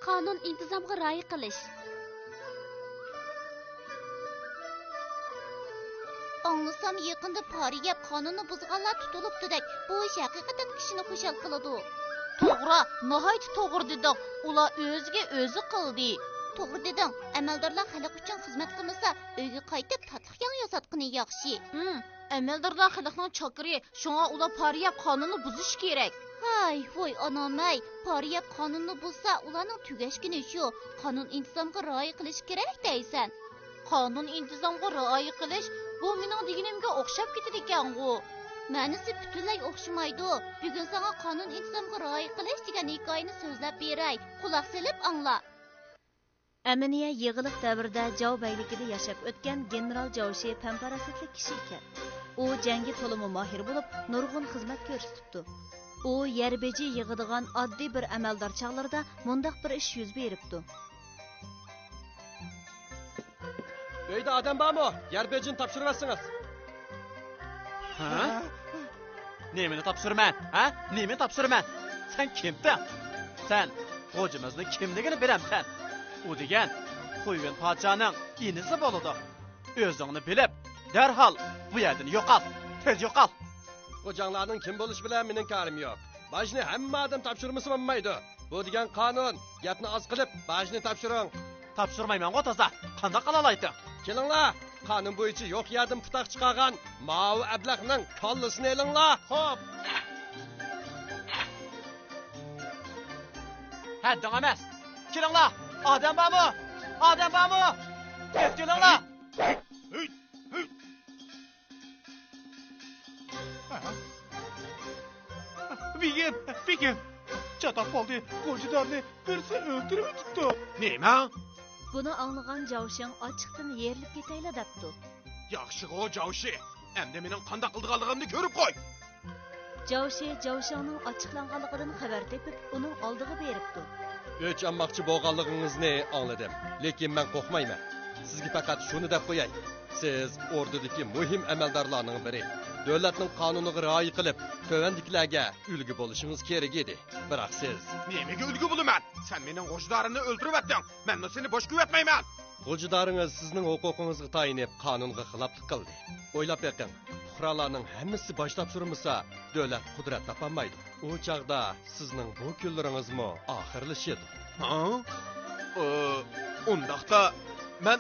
qonun intizomga rioya qilish. Anlasam yaqında pari yap qonunni buzganlar tutulibdi-dek. Bu ish haqiqatan kishini xushal qiladi. To'g'ri, nihoyat to'g'ri deding. Ular o'ziga o'zi qildi. To'g'ri deding. Amaldorlar xalq uchun xizmat qilmasa, uyga qaytib tatliq yang yasatqini yaxshi. Amaldorlar xalqning chokiri, shunga ular pariyab qonunni buzish kerak. Hay, voy anamay, pariyab qonunni buzsa, ularning tugashgini shu. Qonun intizomga rioya qilish kerak deysan. Qonun intizomga rioya qilish bu mening deganimga o'xshab ketadi ekan-ku. Ma'nosi butunlay o'xshamaydi. Bugun sana qonun intizomga rioya qilish degan hikoyani so'zlab beray. Quloq solib angla. Aminiya yig'iliq davrida Jao bayligida yashab o'tgan general Jaoshi pamparasatli kishi ekan. U jangga to'liq mohir bo'lib, nurg'un xizmat ko'rsatibdi. U yarbeji yig'idigan oddiy bir amaldor chaqlarida mundaq bir ish yuz beribdi. Uyda adam bormi? Yarbejini topshirasizsiz. Ha? Nemini topshirman? Ha? Nemini topshirman? Sen kimsan? Sen hojimizni kimligini bilamsan? U degan Xuyven podshoning inisi bo'ladi. O'zingni bilib, darhol bu yerdan yo'qol. Tez yo'qol. Qo'janglarning kim bo'lishi bilan mening karim yo'q. Bajni hamma odam topshirmasa bo'lmaydi. Bu degan qonun. Gapni oz qilib, bajni topshiring. Topshirmayman qo'taza. Qanday qilalaydi? Kelinglar. Qonun bo'yicha yo'q yerdan putaq chiqargan Mavi ablaqning kollasini elinglar. Xo'p. Hadding emas. Kelinglar. Odam bormi? Odam bormi? Tez kelinglar. Bigim. Chatoq bo'ldi. Qo'jidorni birsi o'ldirib o'tibdi. Nima? Buni anglagan Jaoshing ochiqdan yerilib ketayla debdi. Yaxshi-g'o Jaoshi. Endi mening qanday qilganligimni ko'rib qo'y. Jaoshi Jaoshingning ochiqlanganligidan xabar tepib, uning oldiga beribdi. O'ch olmoqchi bo'lganligingizni angladim, lekin men qo'rqmayman. Sizga faqat shuni deb qo'yay. Siz ordudagi muhim amaldorlarning biri. Davlatning qonuniga rioya qilib, tövandiklarga ulgu bo'lishingiz kerak edi. Biroq siz nimaga ulgu bo'laman? Sen mening g'ojdorimni o'ldirib etding. Men seni bosh ko'yatmayman. G'ojdoringiz sizning huquqingizga tayinib qonunga xiloflik qildi. O'ylab beqing. Fuqarolarning hammasi bosh topshirmasa, davlat qudrat topolmaydi. U chaqda sizning bu kunlaringizmi oxirlashadi. Ha? Undaqda men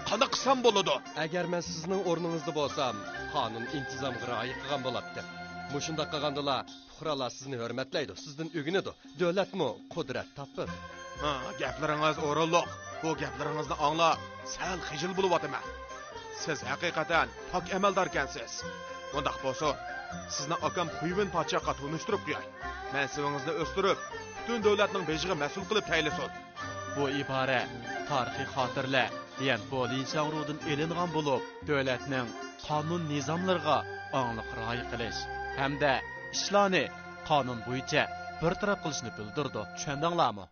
qanday qilsam bo'ladi? Agar men sizning o'rningizda bo'lsam, qonun intizomga rioya qilgan bo'lardim. Mushunda qilgandilar, fuqarolar sizni hurmatlaydi, sizdan o'ginadi. Davlatmi qudrat topadi. Ha, gaplaringiz o'rinliq. Bu gaplaringizni angla, sal xijil bo'lib o'taman. Siz haqiqatan pok amaldor ekansiz. Bundaq bo'lsa, sizni akam Xuyven podshohga tanishtirib qo'yay. Mansivingizni o'stirib, butun davlatning bejiga mas'ul qilib tayinlasin. Bu ibora tarixiy xotirlar, degan Bolin Shangrudan elingan bo'lib, davlatning qonun nizomlariga aniq rioya qilish hamda ishlarni qonun bo'yicha bir taraf qilishni bildirdi. Tushundinglarmi?